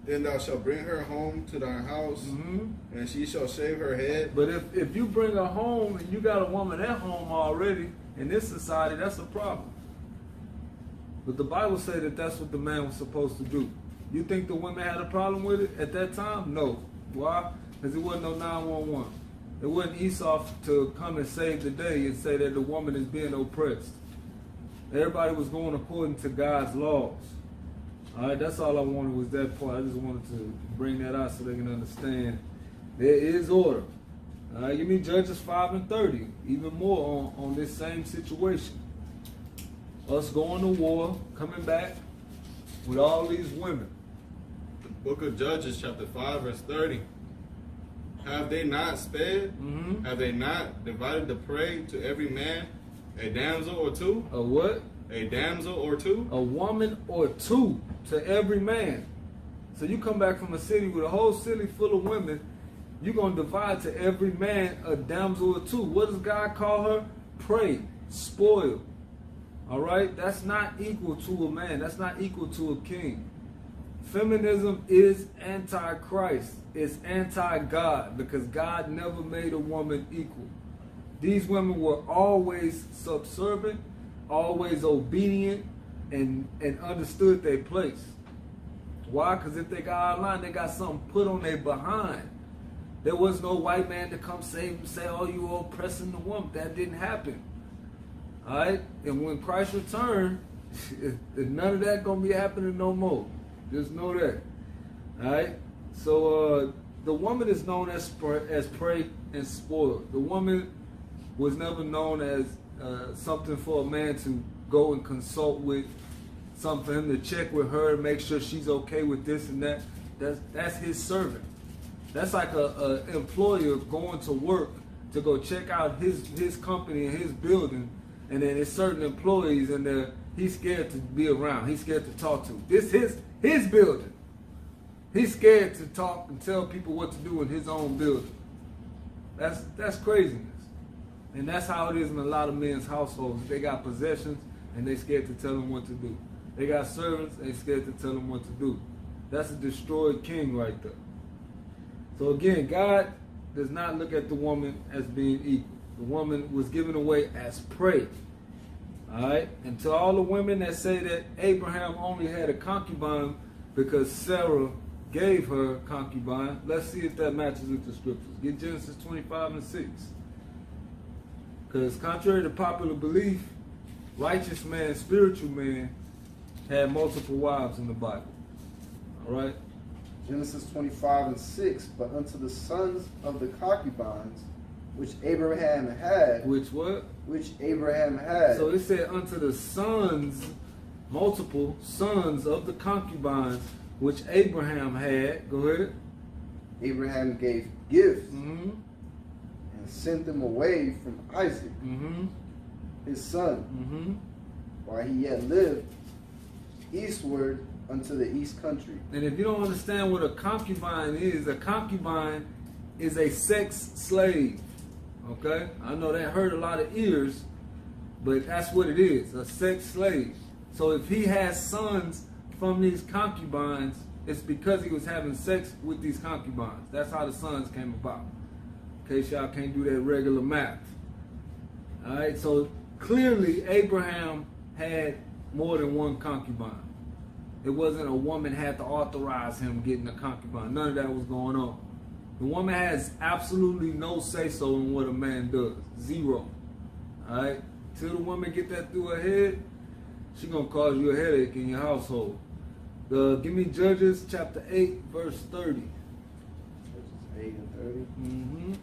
Then thou shalt bring her home to thy house, and she shall shave her head. But if you bring her home and you got a woman at home already, in this society, that's a problem. But the Bible said that that's what the man was supposed to do. You think the women had a problem with it at that time? No. Why? Because it wasn't no 911. It wasn't Esau to come and save the day and say that the woman is being oppressed. Everybody was going according to God's laws. All right, that's all I wanted was that part. I just wanted to bring that out so they can understand there is order. All right, give me Judges 5 and 30, even more on this same situation. Us going to war, coming back with all these women. The book of Judges, chapter 5, verse 30. Have they not spared? Have they not divided the prey to every man, a damsel or two? A what? A damsel or two? A woman or two to every man. So you come back from a city with a whole city full of women, you're going to divide to every man a damsel or two. What does God call her? Prey, spoil. All right? That's not equal to a man. That's not equal to a king. Feminism is anti-Christ. It's anti-God, because God never made a woman equal. These women were always subservient, always obedient, and understood their place. Why? Because if they got out of line, they got something put on their behind. There was no white man to come save them, say, oh, you are oppressing the woman. That didn't happen. All right? And when Christ returned, none of that going to be happening no more. Just know that. All right? So the woman is known as prey and spoiled. The woman was never known as something for a man to go and consult with, something for him to check with her, make sure she's okay with this and that. That's his servant. That's like a employer going to work to go check out his company and his building, and then there's certain employees and he's scared to be around. He's scared to talk to. This is his building. He's scared to talk and tell people what to do in his own building. That's craziness. And that's how it is in a lot of men's households. They got possessions and they scared to tell them what to do. They got servants and they scared to tell them what to do. That's a destroyed king right there. So again, God does not look at the woman as being equal. The woman was given away as prey. All right? And to all the women that say that Abraham only had a concubine because Sarah gave her concubine. Let's see if that matches with the scriptures. Get Genesis 25 and 6. Because contrary to popular belief, righteous man, spiritual man, had multiple wives in the Bible. All right? Genesis 25 and 6. But unto the sons of the concubines, which Abraham had. Which what? Which Abraham had. So it said unto the sons, multiple sons of the concubines, which Abraham had. Go ahead. Abraham gave gifts Mm-hmm. and sent them away from Isaac, Mm-hmm. his son, Mm-hmm. while he yet lived, eastward unto the east country. And if you don't understand what a concubine is a sex slave. Okay? I know that hurt a lot of ears, but that's what it is, a sex slave. So if he has sons from these concubines, it's because he was having sex with these concubines. That's how the sons came about. In case y'all can't do that regular math. All right, so clearly Abraham had more than one concubine. It wasn't a woman had to authorize him getting a concubine. None of that was going on. The woman has absolutely no say-so in what a man does. Zero. All right? Till the woman get that through her head, she's going to cause you a headache in your household. Give me Judges chapter 8, verse 30. Judges 8 and 30. Mm-hmm.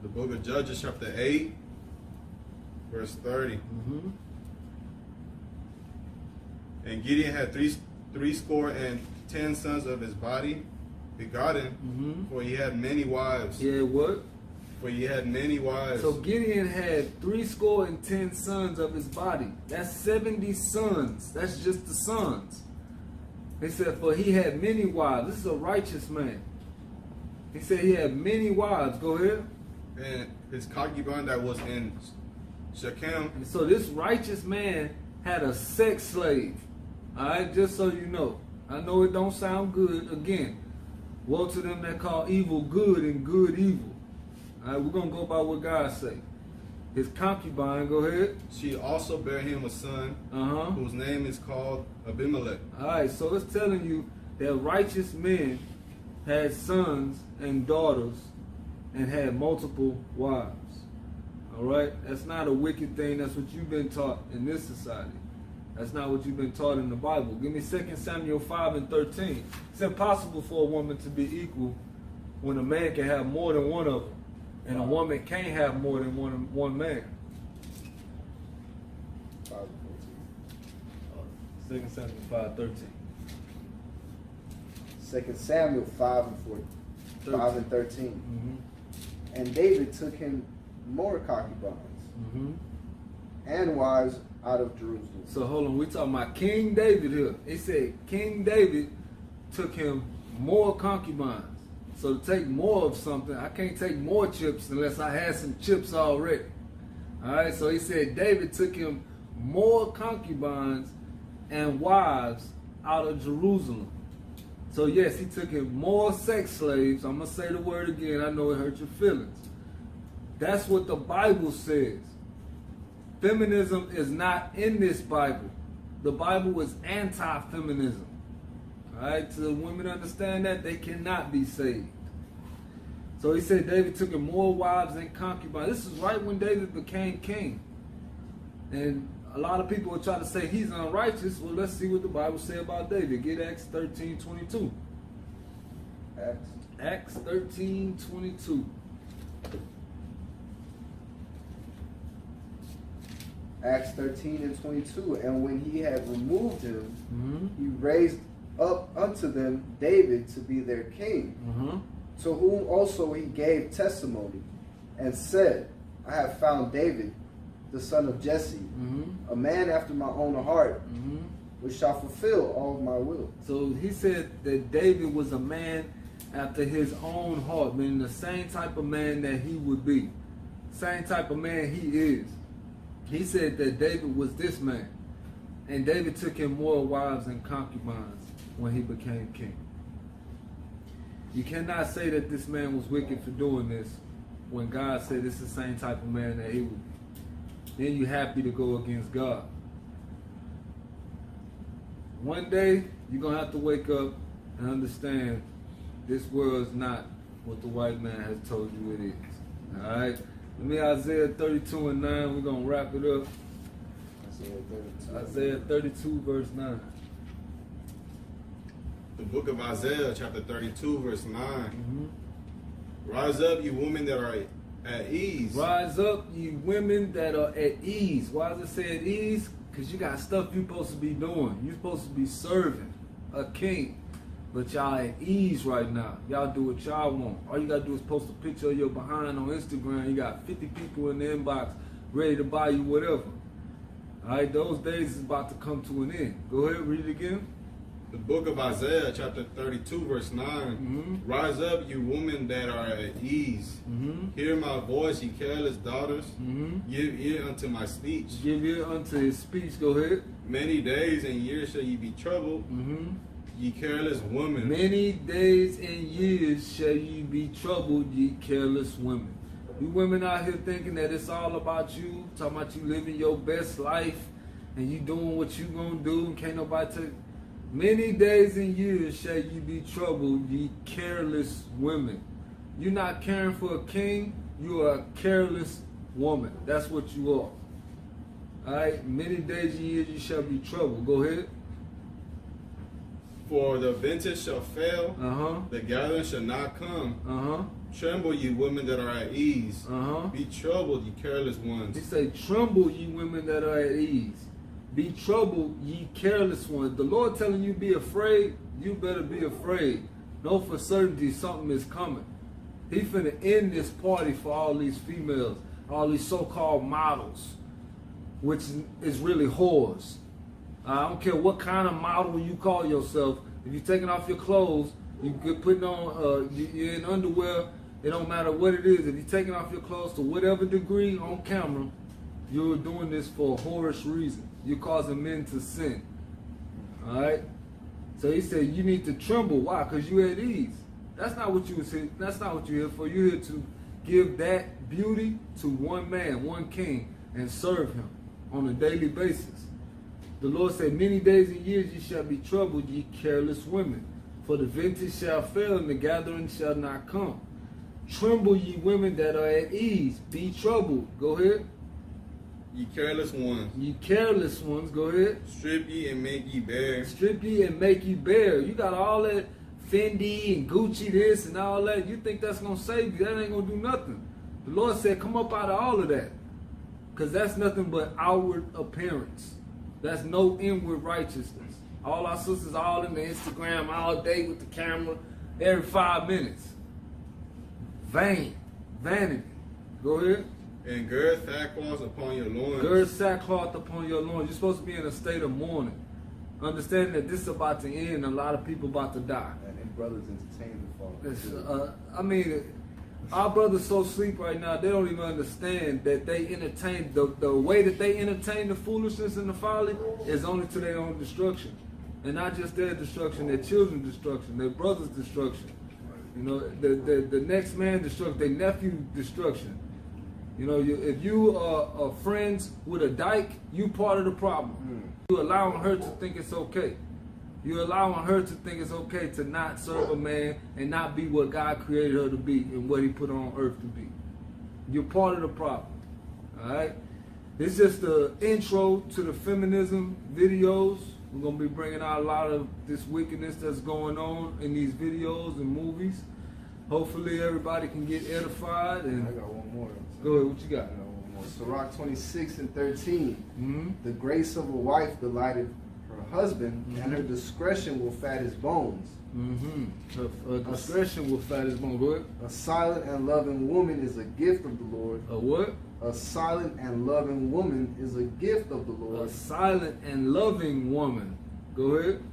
The book of Judges, chapter 8, verse 30. Mm-hmm. And Gideon had three score and 10 sons of his body begotten, Mm-hmm. for he had many wives. Yeah, what? For he had many wives. So Gideon had 10 sons of his body. That's 70 sons. That's just the sons. He said, for he had many wives. This is a righteous man. He said he had many wives. Go ahead. And his concubine that was in Shechem. And so this righteous man had a sex slave. All right, just so you know. I know it don't sound good. Again, woe to them that call evil good and good evil. All right, we're going to go by what God say. His concubine, go ahead. She also bare him a son, Uh-huh. whose name is called Abimelech. All right, so it's telling you that righteous men had sons and daughters and had multiple wives. All right, that's not a wicked thing. That's what you've been taught in this society. That's not what you've been taught in the Bible. Give me 2 Samuel 5 and 13. It's impossible for a woman to be equal when a man can have more than one of them. And a woman can't have more than one man. 5 and 2 Samuel 5:13. 14. 2 Samuel 5 and 14. 5 and 13. Mm-hmm. And David took him more concubines Mm-hmm. and wives out of Jerusalem. So hold on, we talking about King David here. It said King David took him more concubines. So to take more of something, I can't take more chips unless I had some chips already. All right, so he said David took him more concubines and wives out of Jerusalem. So yes, he took him more sex slaves. I'm going to say the word again. I know it hurt your feelings. That's what the Bible says. Feminism is not in this Bible. The Bible is anti-feminism. All right, so women understand that they cannot be saved. So he said David took him more wives and concubines. This is right when David became king. And a lot of people will try to say he's unrighteous. Well, let's see what the Bible says about David. Get Acts 13:22. Acts 13:22. Acts 13 and 22. And when he had removed him, Mm-hmm. he raised up unto them David to be their king, Mm-hmm. to whom also he gave testimony, and said, I have found David, the son of Jesse, Mm-hmm. a man after my own heart, Mm-hmm. which shall fulfill all of my will. So he said that David was a man after his own heart, meaning the same type of man that he would be. Same type of man he is. He said that David was this man. And David took him more wives and concubines when he became king. You cannot say that this man was wicked for doing this when God said this is the same type of man that he would be. Then you're happy to go against God. One day, you're going to have to wake up and understand this world's not what the white man has told you it is. All right? Let me Isaiah 32 and 9. We're going to wrap it up. Isaiah 32, verse 9. The book of Isaiah, chapter 32, verse 9. Rise up, you women that are at ease. Rise up, you women that are at ease. Why does it say at ease? Because you got stuff you're supposed to be doing. You're supposed to be serving a king. But y'all at ease right now. Y'all do what y'all want. All you got to do is post a picture of your behind on Instagram. You got 50 people in the inbox ready to buy you whatever. All right, those days is about to come to an end. Go ahead, read it again. The book of Isaiah, chapter 32, verse 9. Rise up, you women that are at ease. Hear my voice, ye careless daughters. Give ear unto my speech. Give ear unto his speech. Go ahead. Many days and years shall ye be troubled, ye careless women. Many days and years shall ye be troubled, ye careless women. You women out here thinking that it's all about you, talking about you living your best life, and you doing what you gonna do, and can't nobody take. Many days and years shall you be troubled, ye careless women. You're not caring for a king, you are a careless woman. That's what you are. Alright, many days and years you shall be troubled. Go ahead. For the vintage shall fail, the gathering shall not come. Tremble, ye women that are at ease. Be troubled, ye careless ones. He say, tremble, ye women that are at ease. Be troubled, ye careless ones. The Lord telling you be afraid, you better be afraid. Know for certainty something is coming. He finna end this party for all these females, all these so-called models, which is really whores. I don't care what kind of model you call yourself. If you're taking off your clothes, you're putting on, you're in underwear, it don't matter what it is. If you're taking off your clothes to whatever degree on camera, you're doing this for a whorish reason. You're causing men to sin. Alright? So he said you need to tremble. Why? Because you're at ease. That's not what you was here. That's not what you're here for. You're here to give that beauty to one man, one king, and serve him on a daily basis. The Lord said, many days and years ye shall be troubled, ye careless women. For the vintage shall fail, and the gathering shall not come. Tremble, ye women that are at ease. Be troubled. Go ahead. Ye careless ones. Ye careless ones. Go ahead. Strip ye and make ye bare. Strip ye and make ye bare. You got all that Fendi and Gucci this and all that. You think that's going to save you. That ain't going to do nothing. The Lord said, come up out of all of that. Because that's nothing but outward appearance. That's no inward righteousness. All our sisters all in the Instagram all day with the camera every 5 minutes. Vain. Vanity. Go ahead. And gird sackcloth upon your loins. Gird sackcloth upon your loins. You're supposed to be in a state of mourning. Understanding that this is about to end and a lot of people about to die. And brothers entertain the fall. I mean, our brothers so asleep right now, they don't even understand that they entertain, the way that they entertain the foolishness and the folly is only to their own destruction. And not just their destruction, their children's destruction, their brother's destruction. You know, the next man's destruction, their nephew's destruction. You know, if you are friends with a dyke, you part of the problem. You're allowing her to think it's okay. You're allowing her to think it's okay to not serve a man and not be what God created her to be and what he put on earth to be. You're part of the problem. Alright? This is just the intro to the feminism videos. We're going to be bringing out a lot of this wickedness that's going on in these videos and movies. Hopefully everybody can get edified. And I got one more. Go ahead, what you got? Sirach 26 and 13. The grace of a wife delighted her husband, and her discretion will fat his bones. Her discretion will fat his bones. Go ahead. A silent and loving woman is a gift of the Lord. A what? A silent and loving woman is a gift of the Lord. A silent and loving woman. Go ahead.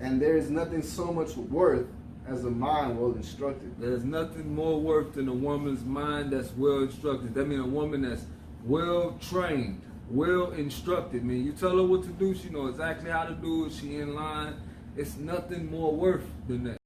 And there is nothing so much worth as a mind well instructed. There's nothing more worth than a woman's mind that's well instructed. That means a woman that's well trained, well instructed. I mean, you tell her what to do, she knows exactly how to do it, she in line. It's nothing more worth than that.